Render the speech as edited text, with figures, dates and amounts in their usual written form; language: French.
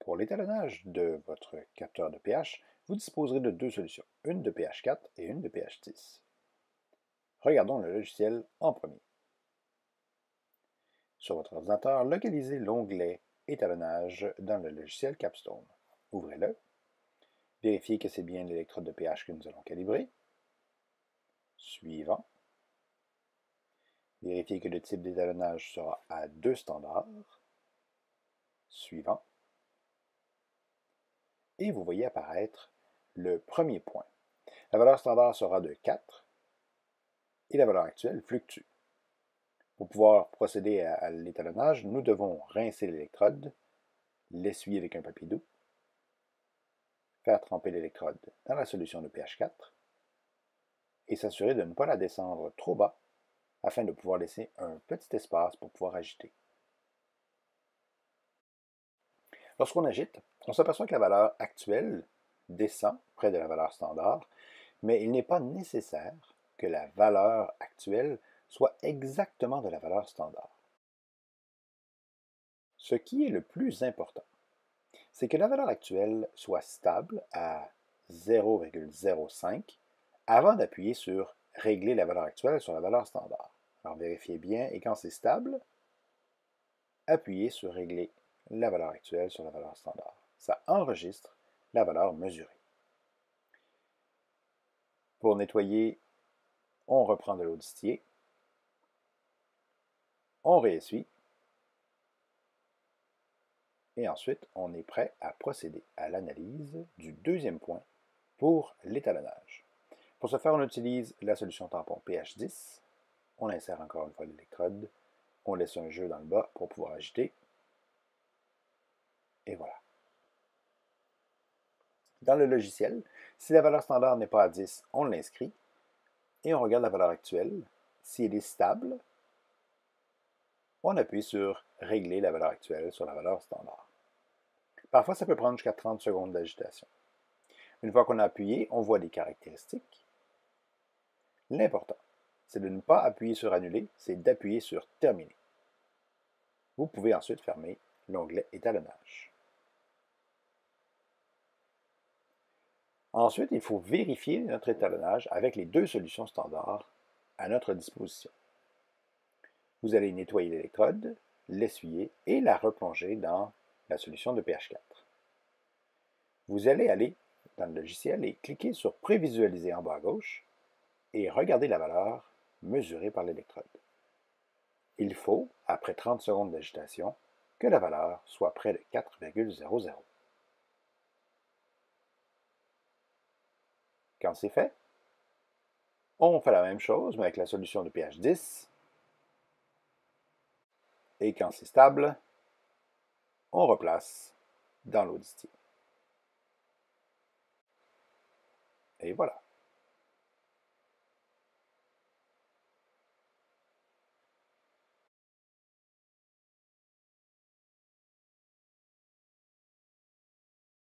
Pour l'étalonnage de votre capteur de pH, vous disposerez de deux solutions, une de pH 4 et une de pH 10. Regardons le logiciel en premier. Sur votre ordinateur, localisez l'onglet Étalonnage dans le logiciel Capstone. Ouvrez-le. Vérifiez que c'est bien l'électrode de pH que nous allons calibrer. Suivant. Vérifiez que le type d'étalonnage sera à 2 standards. Suivant. Et vous voyez apparaître le premier point. La valeur standard sera de 4 et la valeur actuelle fluctue. Pour pouvoir procéder à l'étalonnage, nous devons rincer l'électrode, l'essuyer avec un papier doux, faire tremper l'électrode dans la solution de pH 4 et s'assurer de ne pas la descendre trop bas afin de pouvoir laisser un petit espace pour pouvoir agiter. Lorsqu'on agite, on s'aperçoit que la valeur actuelle descend près de la valeur standard, mais il n'est pas nécessaire que la valeur actuelle soit exactement de la valeur standard. Ce qui est le plus important, c'est que la valeur actuelle soit stable à 0,05 avant d'appuyer sur « Régler la valeur actuelle sur la valeur standard ». Alors vérifiez bien et quand c'est stable, appuyez sur « Régler la valeur actuelle sur la valeur standard ». Ça enregistre la valeur mesurée. Pour nettoyer, on reprend de l'eau distillée, on réessuie, et ensuite on est prêt à procéder à l'analyse du deuxième point pour l'étalonnage. Pour ce faire, on utilise la solution tampon pH 10, on insère encore une fois l'électrode, on laisse un jeu dans le bas pour pouvoir agiter, et voilà. Dans le logiciel, si la valeur standard n'est pas à 10, on l'inscrit, et on regarde la valeur actuelle. Si elle est stable, on appuie sur « Régler la valeur actuelle sur la valeur standard ». Parfois, ça peut prendre jusqu'à 30 secondes d'agitation. Une fois qu'on a appuyé, on voit des caractéristiques. L'important, c'est de ne pas appuyer sur « Annuler », c'est d'appuyer sur « Terminer ». Vous pouvez ensuite fermer l'onglet Étalonnage. Ensuite, il faut vérifier notre étalonnage avec les deux solutions standards à notre disposition. Vous allez nettoyer l'électrode, l'essuyer et la replonger dans la solution de pH 4. Vous allez aller dans le logiciel et cliquer sur Prévisualiser en bas à gauche et regarder la valeur mesurée par l'électrode. Il faut, après 30 secondes d'agitation, que la valeur soit près de 4,00. Quand c'est fait, on fait la même chose, mais avec la solution de pH 10. Et quand c'est stable, on replace dans l'eau distillée. Et voilà.